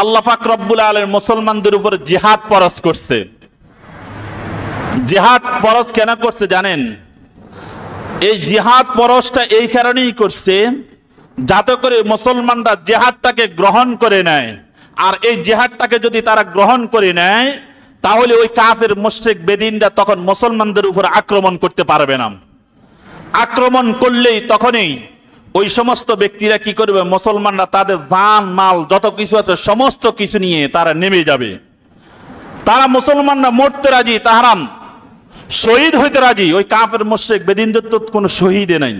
আল্লাহ পাক রব্বুল আলামিন মুসলমানদের উপর জিহাদ ফরজ করছে। জিহাদ ফরজ কেন করছে জানেন? এই জিহাদ ফরজটা এই কারণেই করছে যাতে করে মুসলমানরা জিহাদটাকে গ্রহণ করে নেয়। আর এই জিহাদটাকে যদি তারা গ্রহণ করে নেয় তাহলে ওই কাফের মুশরিক বেদিনরা তখন মুসলমানদের উপর আক্রমণ করতে পারবে না। আক্রমণ করলেই তখনই ওই সমস্ত ব্যক্তিরা কি করবে, মুসলমানরা তাদের জান মাল যত কিছু আছে সমস্ত কিছু নিয়ে তারা নেমে যাবে। তারা মুসলমানরা মরতে রাজি, তাহারা শহীদ হইতে রাজি। ওই কাফের মুশরিক বেদিনদের তো কোনো শহীদে নাই।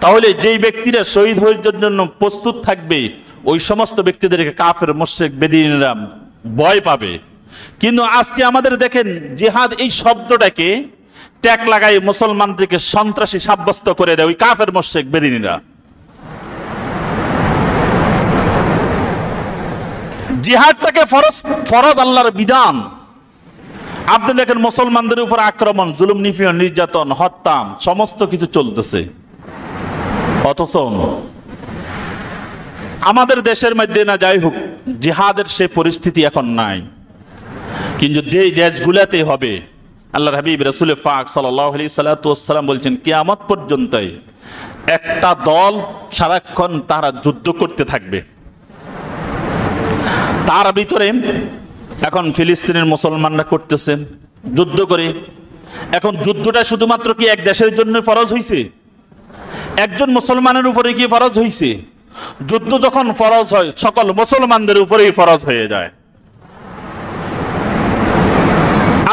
তাহলে যেই ব্যক্তিরা শহীদ হওয়ার জন্য প্রস্তুত থাকবে ওই সমস্ত ব্যক্তিদেরকে কাফের মুশরিক বেদিনরা ভয় পাবে। কিন্তু আজকে আমাদের দেখেন জিহাদ এই শব্দটাকে ট্যাগ লাগাই মুসলমানদেরকে সন্ত্রাসী সাব্যস্ত করে দেয় ওই কাফের মুশরিক বেদিনীরা। জিহাদটাকে ফরজ আল্লাহর বিধান। আপনি দেখেন মুসলমানদের উপর আক্রমণ, জুলুম, নিপীড়ন, নির্যাতন, হত্যা সমস্ত কিছু চলতেছে। অথচ আমাদের দেশের মধ্যে না যাই হোক জিহাদের সে পরিস্থিতি এখন নাই। কিন্তু যে দেশগুলাতে হবে, আল্লাহর হাবিব রাসূল পাক সাল্লাল্লাহু আলাইহি সাল্লাম বলছেন কিয়ামত পর্যন্ত একটা দল সারাক্ষণ তারা যুদ্ধ করতে থাকবে। তার ভিতরে এখন ফিলিস্তিনের মুসলমানরা করতেছেন যুদ্ধ করে। এখন যুদ্ধটা শুধুমাত্র কি এক দেশের জন্য ফরজ হয়েছে? একজন মুসলমানের উপরে কি ফরজ হয়েছে? যুদ্ধ যখন ফরজ হয় সকল মুসলমানদের উপরেই ফরজ হয়ে যায়।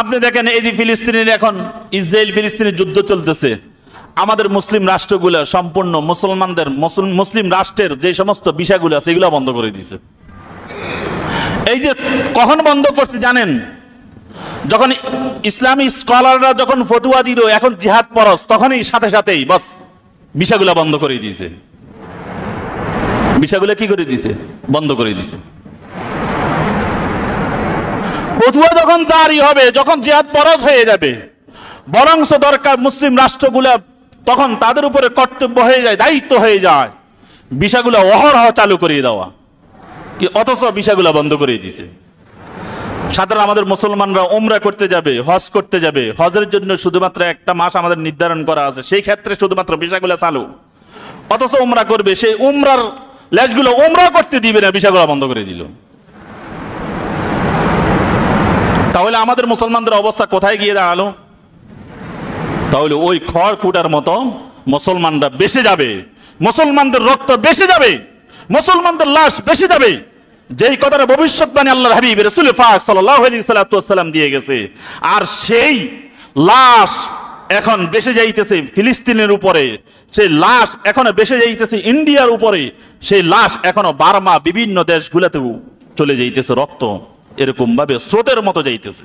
আপনি দেখেন এই যে ফিলিস্তিনের এখন ইসরায়েল ফিলিস্তিনের যুদ্ধ চলতেছে, আমাদের মুসলিম রাষ্ট্রগুলো সম্পূর্ণ মুসলমানদের মুসলিম রাষ্ট্রের যে সমস্ত বিষয়গুলো আছে এগুলো বন্ধ করে দিয়েছে। এই যে কখন বন্ধ করছে জানেন? যখন ইসলামী স্কলাররা যখন ফতুয়া দিল এখন জিহাদ ফরজ, তখনই সাথে সাথেই বাস বিষয়গুলো বন্ধ করে দিয়েছে। বিষয়গুলো কি করে দিয়েছে? বন্ধ করে দিয়েছে। ফতুয়া যখন জারি হবে, যখন জিহাদ ফরজ হয়ে যাবে, বরংস দরকার মুসলিম রাষ্ট্রগুলা তখন তাদের উপরে কর্তব্য হয়ে যায়, দায়িত্ব হয়ে যায় বিষয়গুলো অহরহ চালু করিয়ে দেওয়া। কি অথচ বিষয়গুলো বন্ধ করে দিয়েছে। সাধারণ আমাদের মুসলমানরা উমরা করতে যাবে, হজ করতে যাবে, হজের জন্য শুধুমাত্র একটা মাস আমাদের নির্ধারণ করা আছে, সেই ক্ষেত্রে শুধুমাত্র বিষয়গুলো চালু। অথচ উমরা করবে, সেই উমরার লেজগুলো উমরা করতে দিবে না, বিষয়গুলো বন্ধ করে দিল। তাহলে আমাদের মুসলমানদের অবস্থা কোথায় গিয়ে দাঁড়ালো? তাহলে ওই খড়কুটার মতো মুসলমানরা বেঁচে যাবে, মুসলমানদের রক্ত বেঁচে যাবে, মুসলমানদের লাশ বেঁচে যাবে। যেই কথাটা ভবিষ্যৎবাণী আল্লাহর হাবিব রাসূল পাক সাল্লাল্লাহু আলাইহি সাল্লাম দিয়ে গেছে, আর সেই লাশ এখন বেঁচে যাইতেছে ফিলিস্তিনের উপরে, সেই লাশ এখনো বেঁচে যাইতেছে ইন্ডিয়ার উপরে, সেই লাশ এখনো বার্মা বিভিন্ন দেশগুলোতেও চলে যাইতেছে, রক্ত এরকম ভাবে স্রোতের মতো যাইতেছে।